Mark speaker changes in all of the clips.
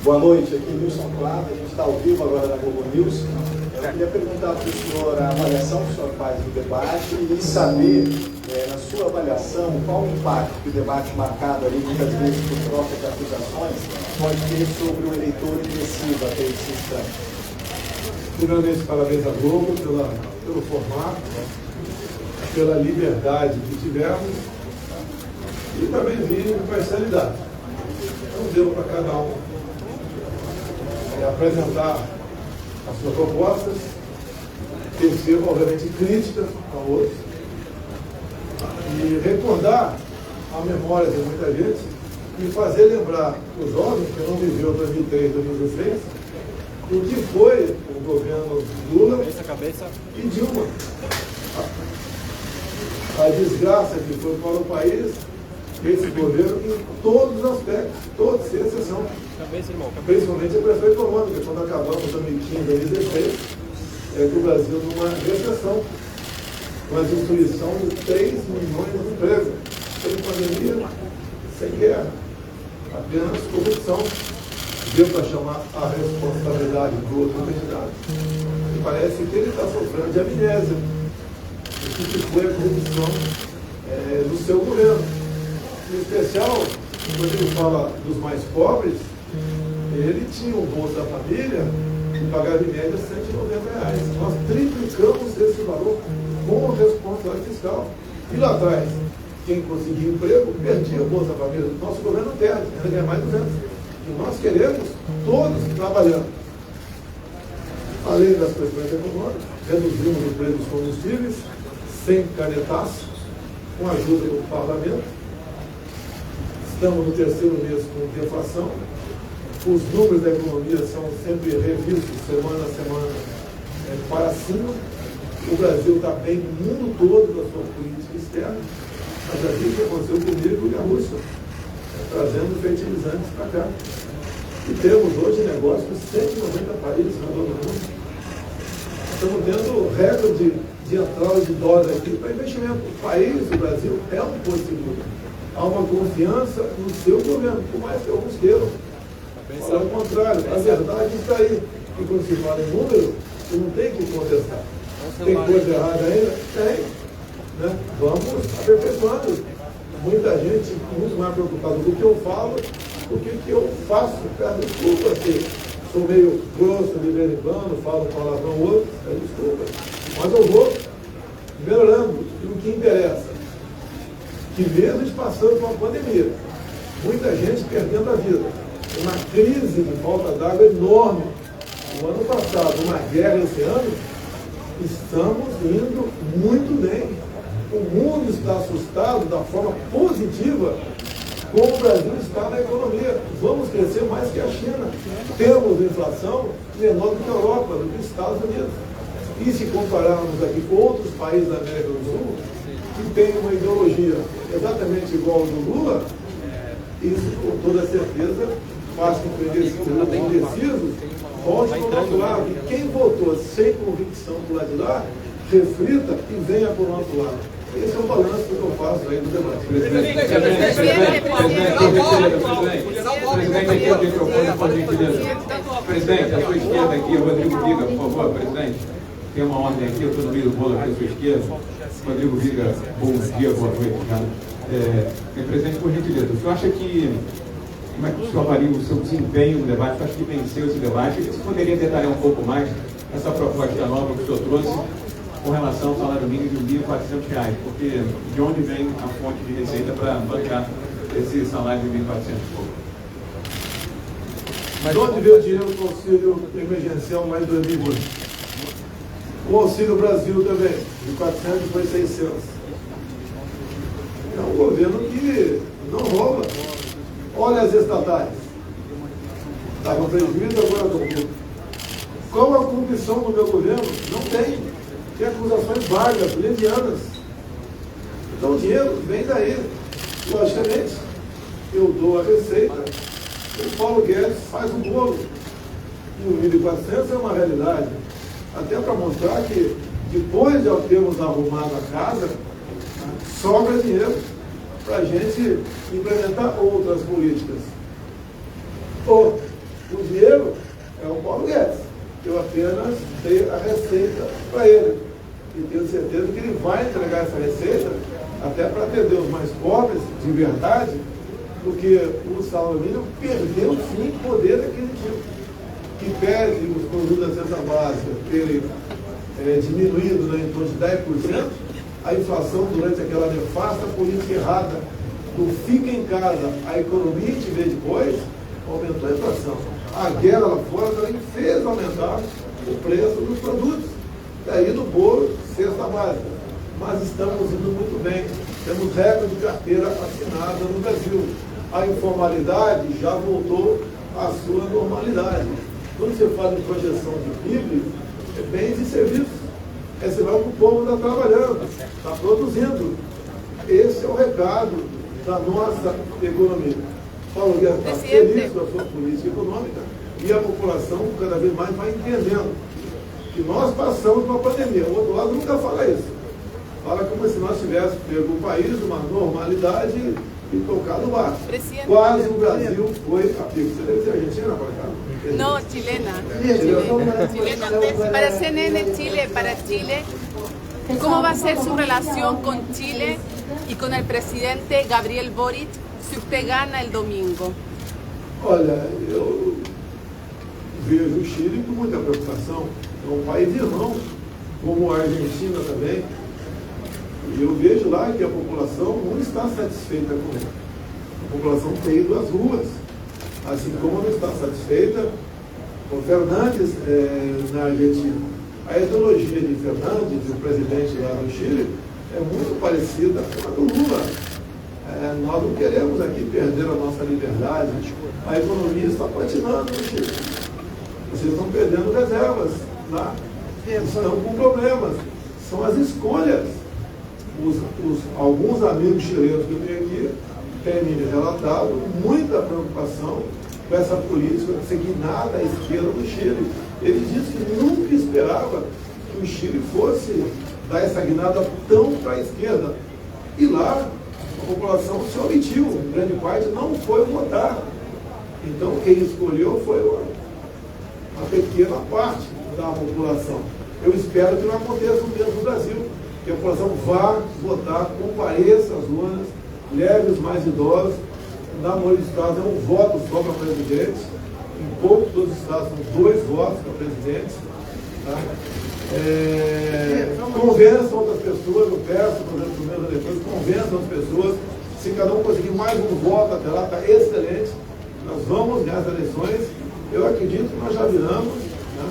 Speaker 1: Boa noite, aqui Nilson Claro, a gente está ao vivo agora na Globo News. Eu queria perguntar para o senhor a avaliação que o senhor faz do debate e saber, na sua avaliação, qual o impacto que o debate marcado ali, muitas vezes por troca de acusações, pode ter sobre o eleitor indeciso até esse instante.
Speaker 2: Primeiramente, parabéns à Globo pelo formato, pela liberdade que tivemos e também vi imparcialidade. Então deu para cada um apresentar as suas propostas, tecer, obviamente, crítica a outros e recordar a memória de muita gente e fazer lembrar os jovens que não viveu 2003, 2016, do que foi o governo Lula e Dilma. A desgraça que foi para o país, esse governo, em todos os aspectos, todos, sem exceção. Principalmente a pressão econômica, quando acabamos em 2015, 2016, que o Brasil numa recessão, uma destruição de 3 milhões de empregos, sem pandemia, sem guerra, apenas corrupção. Deu para chamar a responsabilidade do outro candidato. E parece que ele está sofrendo de amnésia. O que foi a corrupção do seu governo. Em especial, quando ele fala dos mais pobres, ele tinha um Bolsa Família que pagava em média R$190. Nós triplicamos esse valor com responsabilidade fiscal. E lá atrás, quem conseguia emprego, perdia o Bolsa Família. Nosso governo perde, ainda ganha mais de 200. E nós queremos todos trabalhando. Além das questões econômicas, reduzimos o preço dos combustíveis, sem canetaço, com a ajuda do parlamento. Estamos no 3º mês com deflação. Os números da economia são sempre revistos semana a semana para cima. O Brasil está bem no mundo todo da sua política externa. Mas já viu o que aconteceu comigo e a Rússia, trazendo fertilizantes para cá. E temos hoje negócios com 190 países na todo mundo. Estamos tendo recorde de entrada de dólar aqui para investimento. O país, o Brasil, é um porto seguro. Há uma confiança no seu governo, por mais que alguns queiram. Falar o contrário, a verdade está aí. E quando se fala em número, você não tem que contestar. Tem coisa errada ainda? Tem. Né? Vamos aperfeiçoando. Muita gente muito mais preocupada do que eu falo, do que eu faço. Peço desculpa se sou meio grosso de vez em quando, falo palavrão ou outro, peço desculpa. Mas eu vou melhorando. E o que interessa? Que mesmo passando por uma pandemia, muita gente perdendo a vida, uma crise de falta d'água enorme. O ano passado, uma guerra esse ano, estamos indo muito bem. O mundo está assustado da forma positiva como o Brasil está na economia. Vamos crescer mais que a China. Temos inflação menor do que a Europa, do que os Estados Unidos. E se compararmos aqui com outros países da América do Sul, que tem uma ideologia exatamente igual ao do Lula, isso com toda certeza faz com que os indecisos voltem para o nosso lado. E quem votou sem convicção para o lado de lá, reflita e venha para o nosso lado. Esse é o balanço que eu faço aí do debate.
Speaker 3: Presidente, a sua esquerda aqui, Rodrigo Viga, por favor, presidente. Tem uma ordem aqui, eu estou no meio do bolo aqui à sua esquerda. Rodrigo Viga, bom dia, boa noite, cara. Presidente, por gentileza, o senhor acha que, como é que o senhor avalia o seu desempenho no debate? O senhor acha que venceu esse debate? Você poderia detalhar um pouco mais essa proposta nova que o senhor trouxe com relação ao salário mínimo de R$1.400, porque de onde vem a fonte de receita para bancar esse salário de R$1.400?
Speaker 2: Mas de onde veio o dinheiro do auxílio emergencial lá em 2020? O Auxílio Brasil também, de 400 foi 600. É um governo que não rouba. Olha as estatais. Estavam prejuízo, agora estão tudo. Qual a corrupção do meu governo? Não tem. Tem acusações vagas, levianas. Então o dinheiro vem daí. Logicamente, eu dou a receita, o Paulo Guedes faz o bolo. E o 1.400 é uma realidade. Até para mostrar que depois de termos arrumado a casa, sobra dinheiro para a gente implementar outras políticas. O receita para ele. E tenho certeza que ele vai entregar essa receita até para atender os mais pobres, de verdade, porque o salário mínimo perdeu, sim, poder aquisitivo. Que pede os produtos da cesta básica terem diminuído, né, em torno de 10%, a inflação durante aquela nefasta política errada do fica em casa, a economia te vê depois, aumentou a inflação. A guerra lá fora também fez aumentar o preço dos produtos. Daí do bolo, cesta básica. Mas estamos indo muito bem. Temos recorde de carteira assinada no Brasil. A informalidade já voltou à sua normalidade. Quando você fala em projeção de PIB, é bens e serviços. É sinal que o povo está trabalhando, está produzindo. Esse é o recado da nossa economia. Paulo Guedes está feliz com a sua política econômica e a população cada vez mais vai entendendo que nós passamos uma pandemia. O outro lado nunca fala isso. Fala como se nós tivéssemos pego o país numa normalidade e tocado o barco. Quase o Brasil foi a pico. Você deve ser argentina, para cá?
Speaker 4: No, chilena. Chilena. Para CNN Chile, para Chile, ¿cómo va a ser su relación con Chile y con el presidente Gabriel Boric si usted gana el domingo?
Speaker 2: Olha, eu vejo o Chile com muita preocupação. É um país irmão, como a Argentina também. E eu vejo lá que a população não está satisfeita com ele. A população tem ido às ruas, assim como não está satisfeita com Fernandes na Argentina. A ideologia de Fernandes, o presidente lá no Chile, é muito parecida com a do Lula. Nós não queremos aqui perder a nossa liberdade. A economia está patinando no Chile. Vocês estão perdendo reservas lá. Estão com problemas. São as escolhas. Alguns amigos chilenos que eu tenho aqui têm me relatado muita preocupação com essa política seguinada à esquerda do Chile. Ele disse que nunca esperava que o Chile fosse dar essa guinada tão para a esquerda. E lá a população se omitiu, grande parte não foi votar. Então quem escolheu foi uma pequena parte da população. Eu espero que não aconteça o mesmo no Brasil. Que a população vá votar, compareça às urnas, leve os mais idosos. Na maioria dos estados é um voto só para presidente. Em poucos dos estados são 2 votos para presidente. Tá? Convençam outras pessoas, eu peço, por exemplo, os meus eleitores, convençam as pessoas. Se cada um conseguir mais um voto até lá, está excelente. Nós vamos ganhar as eleições. Eu acredito que nós já viramos, né?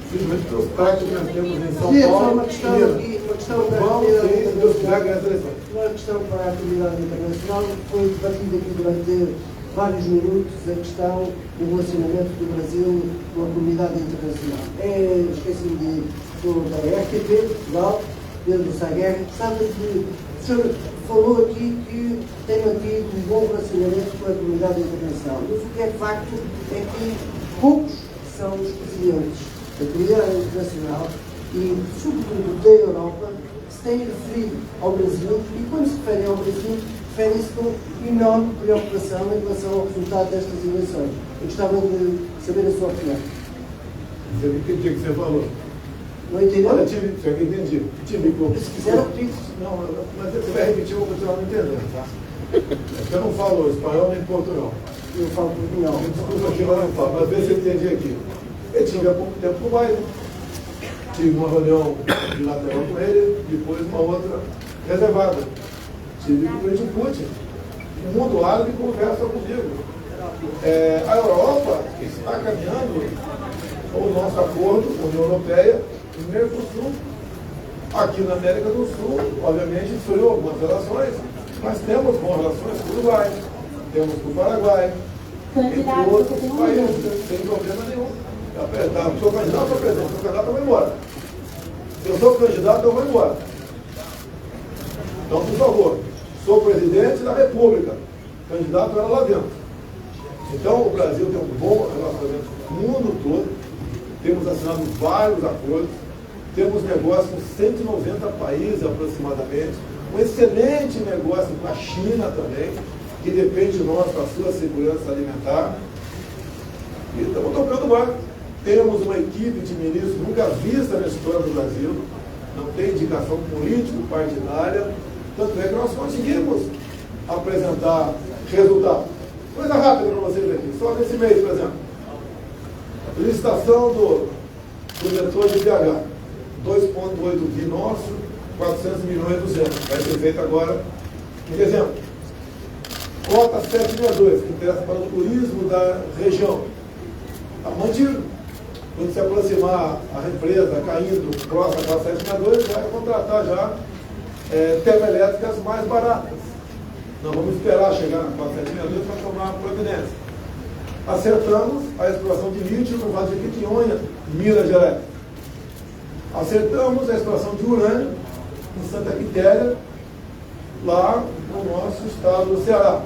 Speaker 2: Simplesmente pelos práticos que nós temos em São Paulo.
Speaker 5: Uma questão para a comunidade internacional, foi debatida aqui durante vários minutos a questão do relacionamento do Brasil com a comunidade internacional. Esqueci-me da RTP, Portugal, Pedro Saguerra, o senhor falou aqui que tem mantido um bom relacionamento com a comunidade internacional. Mas o que é facto é que poucos são os presidentes da comunidade internacional e, sobretudo, da Europa, que se têm referido ao Brasil e, quando se referem ao Brasil, referem-se com enorme preocupação em relação ao resultado destas eleições. Eu gostava de saber a sua opinião.
Speaker 2: Eu não entendi o que você falou.
Speaker 5: Não entendeu?
Speaker 2: Olha, eu entendi.
Speaker 5: Se quiser, repetir.
Speaker 2: Não, mas se você vai repetir, eu vou continuar não entendendo, tá? Eu não falo espanhol nem portunhol.
Speaker 5: Eu falo portunhol.
Speaker 2: Desculpa aqui, eu não falo, mas vê se eu entendi aqui. Eu tive há pouco tempo com o Biden. Tive uma reunião bilateral com ele, depois uma outra reservada. Tive com o presidente Putin. O mundo árabe conversa comigo. A Europa está caminhando o nosso acordo com a União Europeia e Mercosul. Aqui na América do Sul, obviamente, esfriou algumas relações, mas temos boas relações com o Uruguai, temos com o Paraguai, entre outros países, sem problema nenhum. Sou candidato a presidente, sou candidato, eu vou embora. Se eu sou candidato, eu vou embora. Então, por favor, sou presidente da República, candidato era lá dentro. Então, o Brasil tem um bom relacionamento com o mundo todo, temos assinado vários acordos, temos negócio com 190 países aproximadamente, um excelente negócio com a China também, que depende de nós para a sua segurança alimentar. E estamos tocando o barco. Temos uma equipe de ministros nunca vista na história do Brasil, não tem indicação político-partidária, tanto é que nós conseguimos apresentar resultados. Coisa rápida para vocês aqui, só nesse mês, por exemplo. Licitação do metrô de BH, 2,8 bi nosso, 400 milhões 200, vai ser feito agora em dezembro. Cota 762, que interessa para o turismo da região. Está mantido. Quando se aproximar a empresa caindo próxima da 762, vai contratar já termoelétricas mais baratas. Não vamos esperar chegar na 762 para tomar providência. Acertamos a exploração de lítio no Vale de Jequitinhonha, Minas Gerais. Acertamos a exploração de urânio em Santa Quitéria, lá no nosso estado do Ceará.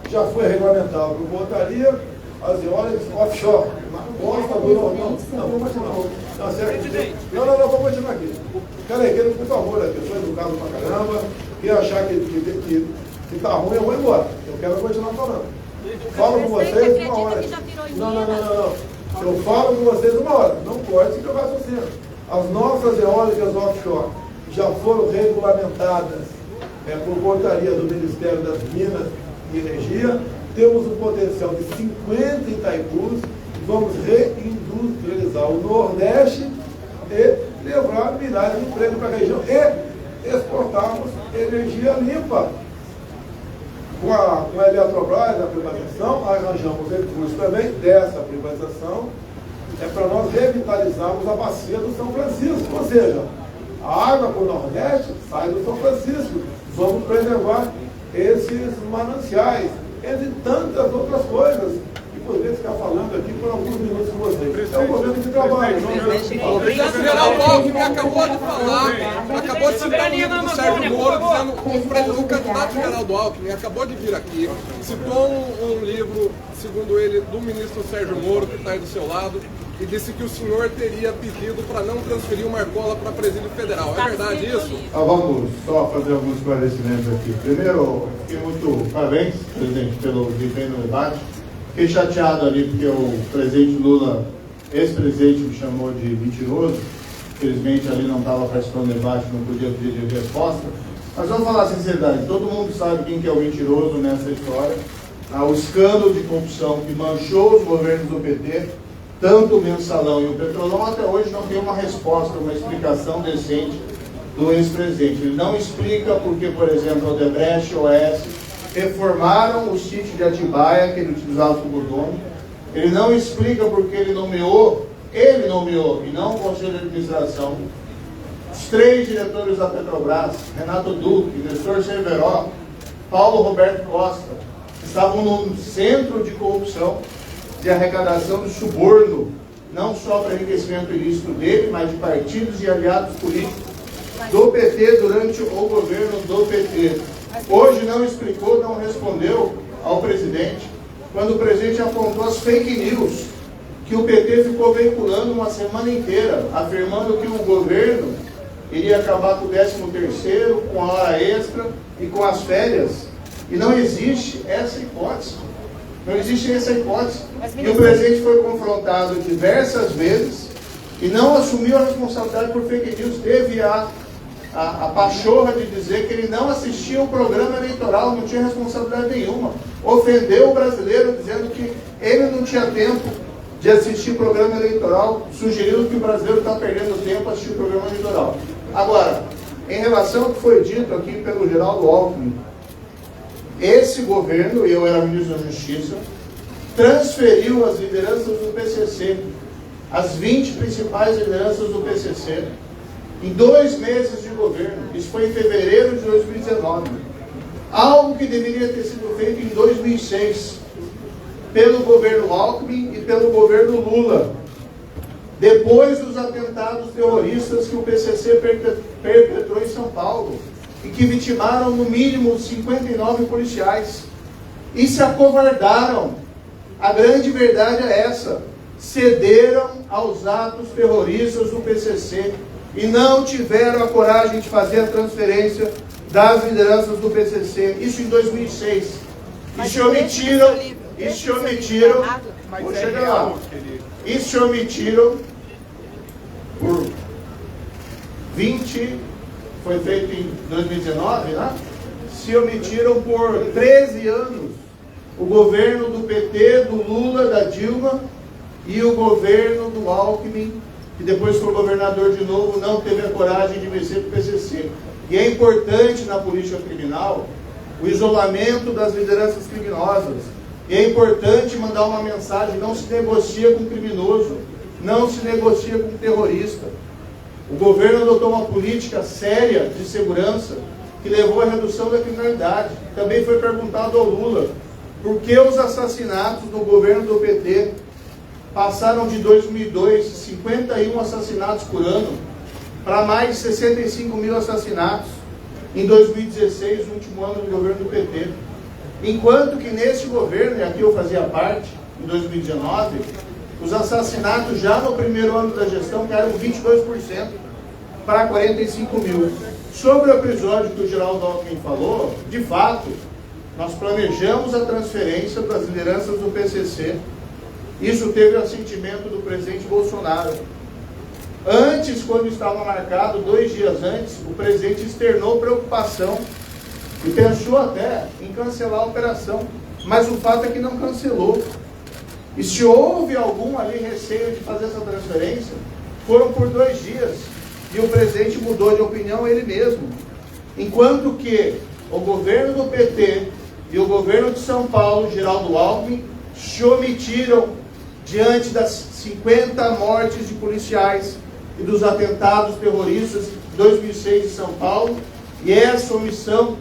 Speaker 2: Já foi regulamentado por portaria as eólicas offshore, na costa do Nordeste. Não, vamos continuar. Não, certo? Não, vamos continuar aqui. Cara, por favor, eu sou educado pra caramba, quem achar que tá ruim, eu vou embora. Eu quero continuar falando. Falo com vocês uma hora. Não. Eu falo com vocês uma hora. Não pode se jogar raciocínio. As nossas eólicas offshore já foram regulamentadas por portaria do Ministério das Minas e Energia. Temos um potencial de 50 Itaipus. Vamos reindustrializar o Nordeste e levar milhares de empregos para a região e exportarmos energia limpa. Com a Eletrobras, a privatização, arranjamos recursos também dessa privatização para nós revitalizarmos a bacia do São Francisco. Ou seja, a água para o Nordeste sai do São Francisco. Vamos preservar esses mananciais, entre tantas outras coisas. E poderia ficar falando aqui por alguns minutos com vocês. É um governo de trabalho.
Speaker 6: O general Alckmin acabou de falar, acabou de citar o livro do Sérgio Moro, dizendo o candidato Geraldo Alckmin acabou de vir aqui, citou um livro, segundo ele, do ministro Sérgio Moro, que está aí do seu lado, e disse que o senhor teria pedido para não transferir o Marcola para presídio federal. É verdade isso?
Speaker 7: Vamos só fazer alguns esclarecimentos aqui. Primeiro, fiquei muito parabéns, presidente, pelo desempenho no debate. Fiquei chateado ali porque o presidente Lula, ex-presidente, me chamou de mentiroso. Infelizmente ali não estava participando do debate, não podia pedir resposta. Mas vamos falar a sinceridade, todo mundo sabe quem que é o mentiroso nessa história. O escândalo de corrupção que manchou os governos do PT, tanto o Mensalão e o Petrolão, até hoje não tem uma resposta, uma explicação decente do ex-presidente. Ele não explica porque, por exemplo, a Odebrecht e o OAS reformaram o sítio de Atibaia, que ele utilizava como dono. Ele não explica porque ele nomeou, e não o Conselho de Administração, os 3 diretores da Petrobras, Renato Duque, Nestor Cerveró, Paulo Roberto Costa, que estavam no centro de corrupção, de arrecadação de suborno, não só para enriquecimento ilícito dele, mas de partidos e aliados políticos do PT durante o governo do PT. Hoje não explicou, não respondeu ao presidente, quando o presidente apontou as fake news que o PT ficou veiculando uma semana inteira, afirmando que o governo iria acabar com o 13º, com a hora extra e com as férias. E não existe essa hipótese. Não existe essa hipótese. E o presidente foi confrontado diversas vezes e não assumiu a responsabilidade por fake news. Teve a pachorra de dizer que ele não assistia o programa eleitoral, não tinha responsabilidade nenhuma. Ofendeu o brasileiro dizendo que ele não tinha tempo de assistir o programa eleitoral, sugerindo que o brasileiro está perdendo tempo a assistir o programa eleitoral. Agora, em relação ao que foi dito aqui pelo Geraldo Alckmin, esse governo, e eu era ministro da Justiça, transferiu as lideranças do PCC, as 20 principais lideranças do PCC, em 2 meses de governo. Isso foi em fevereiro de 2019. Algo que deveria ter sido feito em 2006, pelo governo Alckmin e pelo governo Lula, depois dos atentados terroristas que o PCC perpetrou em São Paulo, e que vitimaram no mínimo 59 policiais, e se acovardaram. A grande verdade é essa: cederam aos atos terroristas do PCC e não tiveram a coragem de fazer a transferência das lideranças do PCC, isso em 2006, e se omitiram Vou chegar lá. E se omitiram por 20, foi feito em 2019, né? Se omitiram por 13 anos o governo do PT, do Lula, da Dilma e o governo do Alckmin, que depois foi governador de novo, não teve a coragem de vencer para o PCC. E é importante na política criminal o isolamento das lideranças criminosas. E é importante mandar uma mensagem: não se negocia com criminoso, não se negocia com terrorista. O governo adotou uma política séria de segurança que levou à redução da criminalidade. Também foi perguntado ao Lula por que os assassinatos no governo do PT passaram de 2002, 51 assassinatos por ano, para mais de 65 mil assassinatos em 2016, o último ano do governo do PT. Enquanto que nesse governo, e aqui eu fazia parte, em 2019, os assassinatos já no primeiro ano da gestão caíram 22% para 45 mil. Sobre o episódio que o Geraldo Alckmin falou, de fato, nós planejamos a transferência das lideranças do PCC. Isso teve o assentimento do presidente Bolsonaro. Antes, quando estava marcado, 2 dias antes, o presidente externou preocupação e pensou até em cancelar a operação. Mas o fato é que não cancelou. E se houve algum ali receio de fazer essa transferência, foram por 2 dias. E o presidente mudou de opinião ele mesmo. Enquanto que o governo do PT e o governo de São Paulo, Geraldo Alckmin, se omitiram diante das 50 mortes de policiais e dos atentados terroristas de 2006 em São Paulo. E essa omissão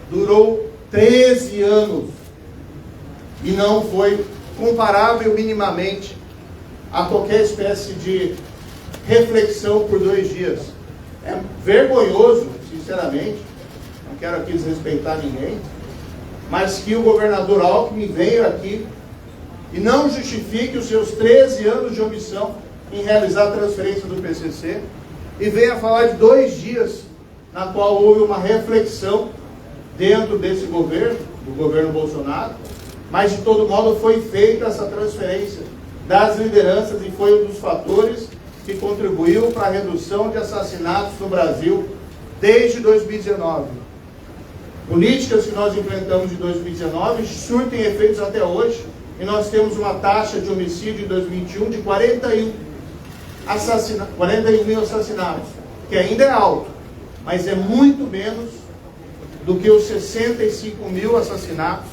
Speaker 7: durou 13 anos. E não foi comparável minimamente a qualquer espécie de reflexão por 2 dias. É vergonhoso, sinceramente, não quero aqui desrespeitar ninguém, mas que o governador Alckmin venha aqui e não justifique os seus 13 anos de omissão em realizar a transferência do PCC e venha falar de 2 dias na qual houve uma reflexão dentro desse governo, do governo Bolsonaro, mas de todo modo foi feita essa transferência das lideranças e foi um dos fatores que contribuiu para a redução de assassinatos no Brasil desde 2019. Políticas que nós implementamos em 2019 surtem efeitos até hoje, e nós temos uma taxa de homicídio em 2021 de 41 mil assassinatos, que ainda é alto, mas é muito menos do que os 65 mil assassinatos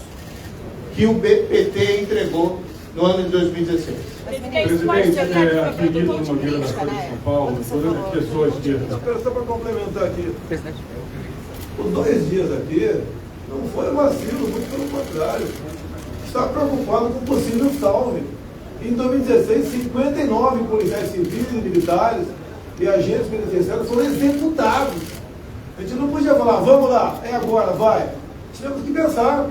Speaker 7: que o PT entregou no ano de 2016.
Speaker 2: Presidente, aqui Nilo Nogueira, da Folha de São Paulo, durante pessoas de... Só para complementar aqui. Os 2 dias aqui não foi vacilo, muito pelo contrário. Está preocupado com possível salve. Em 2016, 59 policiais civis e militares e agentes penitenciários foram executados. A gente não podia falar, vamos lá, é agora, vai. Tivemos que pensar,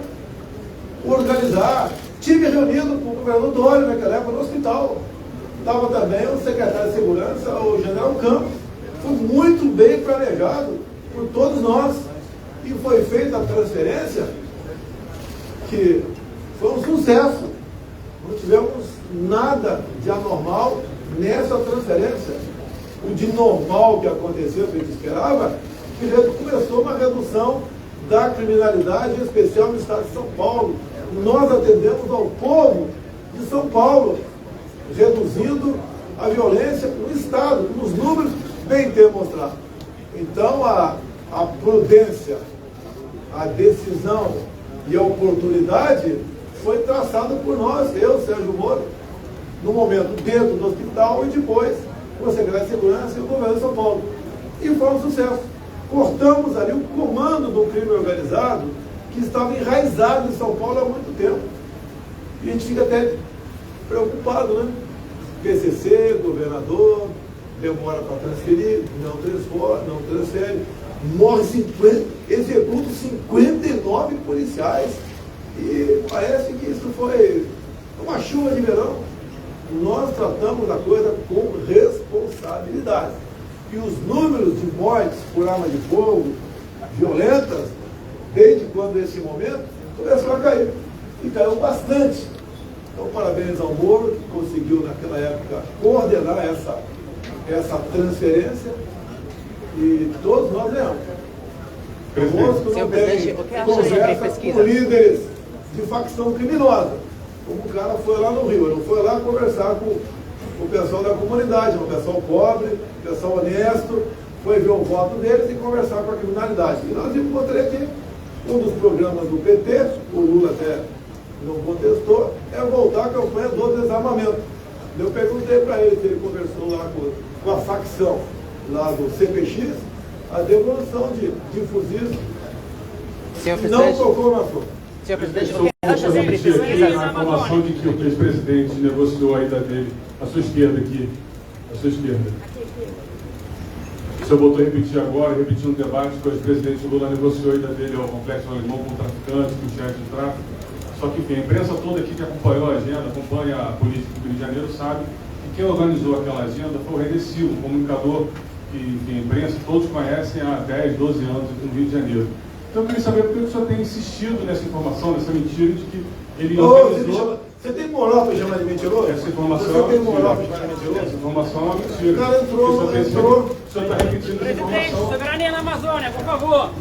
Speaker 2: organizar. Tive reunido com o governador Dória naquela época no hospital. Estava também o secretário de Segurança, o general Campos. Foi muito bem planejado por todos nós. E foi feita a transferência, que foi um sucesso. Não tivemos nada de anormal nessa transferência. O de normal que aconteceu, que a gente esperava, que começou uma redução da criminalidade, em especial no estado de São Paulo. Nós atendemos ao povo de São Paulo, reduzindo a violência no estado, nos números bem demonstrados. Então, a prudência, a decisão e a oportunidade foi traçada por nós, eu, Sérgio Moro, no momento dentro do hospital e depois com a Secretaria de Segurança e o governo de São Paulo. E foi um sucesso. Cortamos ali o comando do crime organizado que estava enraizado em São Paulo há muito tempo. E a gente fica até preocupado, né? PCC, governador, demora para transferir, não transfere, morre 50, executa 59 policiais. E parece que isso foi uma chuva de verão. Nós tratamos a coisa com responsabilidade. E os números de mortes por arma de fogo violentas, desde quando esse momento, começou a cair. E caiu bastante. Então, parabéns ao Moro, que conseguiu, naquela época, coordenar essa transferência, e todos nós ganhamos. Conosco não tem conversa com líderes de facção criminosa, como o cara foi lá no Rio. Ele não foi lá conversar com o pessoal da comunidade, o pessoal pobre, o pessoal honesto, foi ver o voto deles e conversar com a criminalidade. E nós encontramos aqui um dos programas do PT, o Lula até não contestou, é voltar à campanha do desarmamento. Eu perguntei para ele se ele conversou lá com a facção lá do CPX, a devolução de fuzis não tocou no assunto.
Speaker 8: Senhor presidente,
Speaker 3: Eu
Speaker 8: acha
Speaker 3: vou
Speaker 8: sempre
Speaker 3: repetir aqui
Speaker 8: pesquisa?
Speaker 3: a informação de que o ex-presidente negociou a ida dele, à sua esquerda aqui, à sua esquerda. O senhor voltou a repetir agora, repetir um debate que o ex-presidente Lula negociou a ida dele ao Complexo Alemão com traficantes, com chefe de tráfico. Só que, enfim, a imprensa toda aqui que acompanhou a agenda, acompanha a política do Rio de Janeiro, sabe que quem organizou aquela agenda foi o René Silva, um comunicador que, enfim, a imprensa todos conhecem há 10, 12 anos aqui no Rio de Janeiro. Então eu queria saber por que o senhor tem insistido nessa informação, nessa mentira de que ele organizou...
Speaker 2: Você tem moral para chamar de mentiroso?
Speaker 3: Essa informação
Speaker 2: Você tem moral para chamar de mentiroso?
Speaker 3: Essa informação é uma mentira.
Speaker 2: O cara entrou.
Speaker 3: O senhor está repetindo essa
Speaker 8: Presidente,
Speaker 3: informação.
Speaker 8: soberania na Amazônia, por favor.